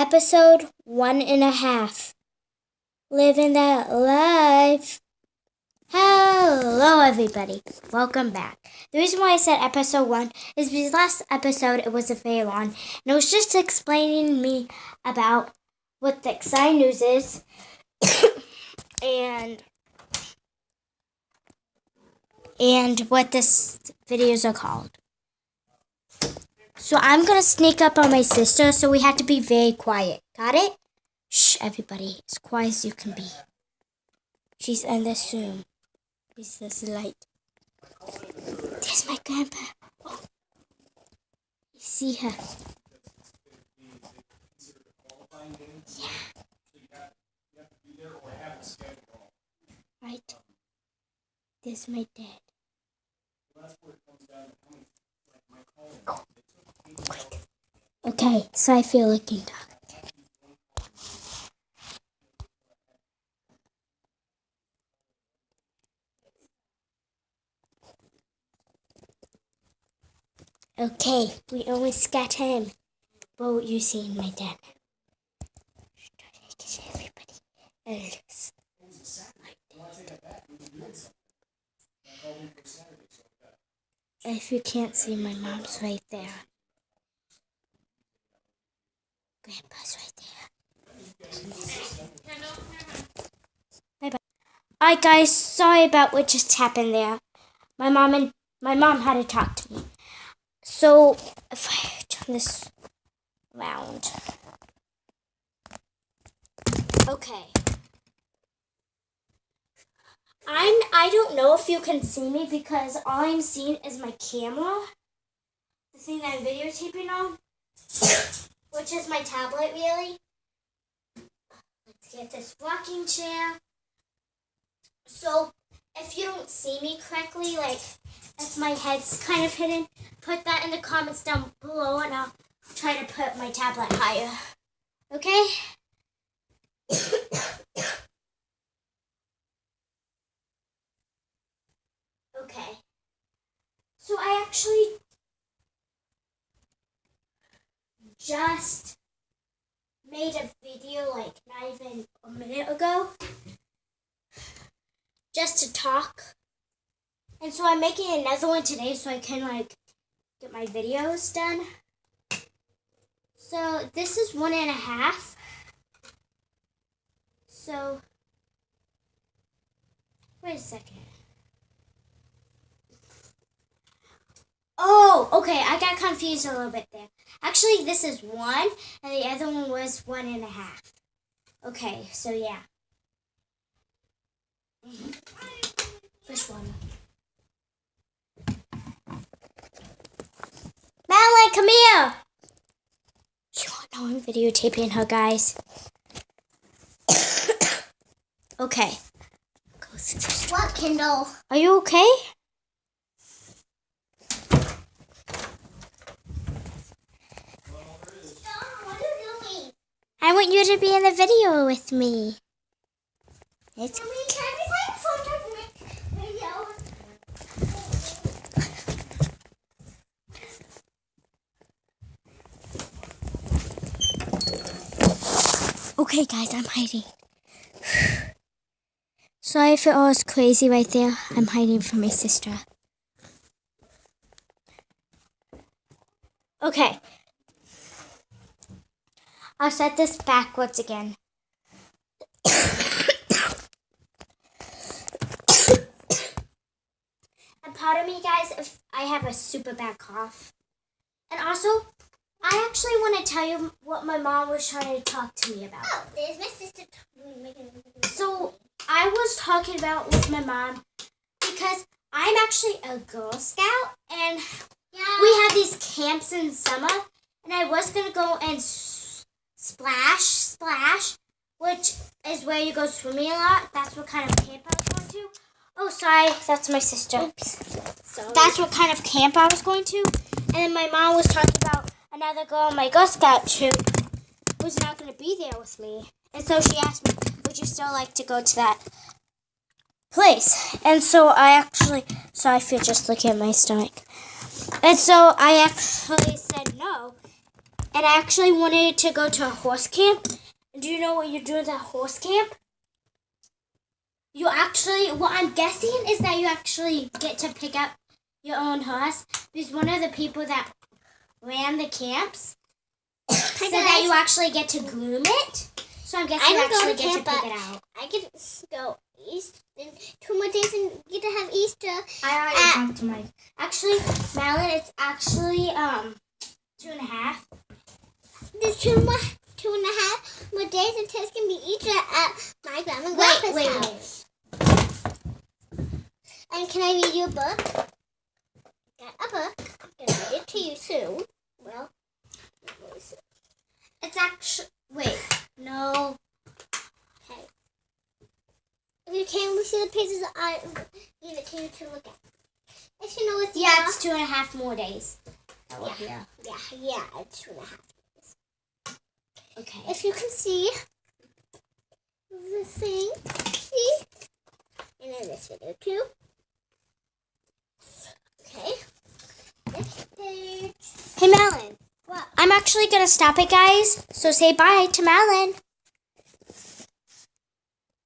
episode 1.5. Living that life. Hello, everybody. Welcome back. The reason why I said episode 1 is because last episode it was a very long, and it was just explaining me about what the exciting news is and what this videos are called. So I'm going to sneak up on my sister, so we have to be very quiet. Got it? Shh, everybody. As quiet as you can be. She's in this room. This is the light. There's my grandpa. Oh. You see her. Yeah. Right. There's my dad. Quick. Okay, so I feel looking dark. Okay, we almost got him. Well, you seen my dad. Everybody else. If you can't see, my mom's right there. Grandpa's right there. Bye-bye. Alright, guys, sorry about what just happened there. My mom had to talk to me. So, if I turn this around. Okay. I don't know if you can see me because all I'm seeing is my camera. The thing that I'm videotaping on. Which is my tablet, really. Let's get this rocking chair. So, if you don't see me correctly, like, if my head's kind of hidden, put that in the comments down below and I'll try to put my tablet higher. Okay? Okay. So I actually just made a video like not even a minute ago just to talk. And so I'm making another one today so I can like get my videos done. So this is 1.5. So wait a second. Oh, okay, I got confused a little bit there. Actually, this is 1, and the other one was 1.5. Okay, so yeah. First one. Madeline, come here! She won't know I'm videotaping her, guys. Okay. What, Kendall? Are you okay? I want you to be in the video with me. It's okay, guys, I'm hiding. Sorry if it all is crazy right there. I'm hiding from my sister. Okay. I'll set this backwards again. And pardon me, guys, if I have a super bad cough. And also, I actually want to tell you what my mom was trying to talk to me about. Oh, there's my sister. So, I was talking about with my mom because I'm actually a Girl Scout. And we have these camps in summer. And I was going to go and splash, which is where you go swimming a lot. That's what kind of camp I was going to. Oh, sorry, that's my sister. Oops. Sorry. That's what kind of camp I was going to. And then my mom was talking about another girl in my Girl Scout troop who's not going to be there with me. And so she asked me, would you still like to go to that place? And so I feel just looking at my stomach. And so I actually said no. and I actually wanted to go to a horse camp. And do you know what you do at that horse camp? You actually, what I'm guessing is that you actually get to pick up your own horse. Because one of the people that ran the camps said that you actually get to groom it. So I'm guessing you actually get to pick it out. I get to go east in 2 more days and get to have Easter. I already talked to my... Actually, Madeline, it's actually 2.5. There's 2.5 more days until it's going to be Easter at my grandma and grandpa's house. And can I read you a book? Got a book. I'm going to read it to you soon. Well, it's actually... Wait. No. Okay. If you can't see the pages, I give it to you to look at. If you know it's it's 2.5 more days. Yeah, it's 2.5 days. Okay. If you can see the thing, see? And in this video too. Okay. Next page. Hey, Madeline. What? I'm actually going to stop it, guys. So say bye to Madeline.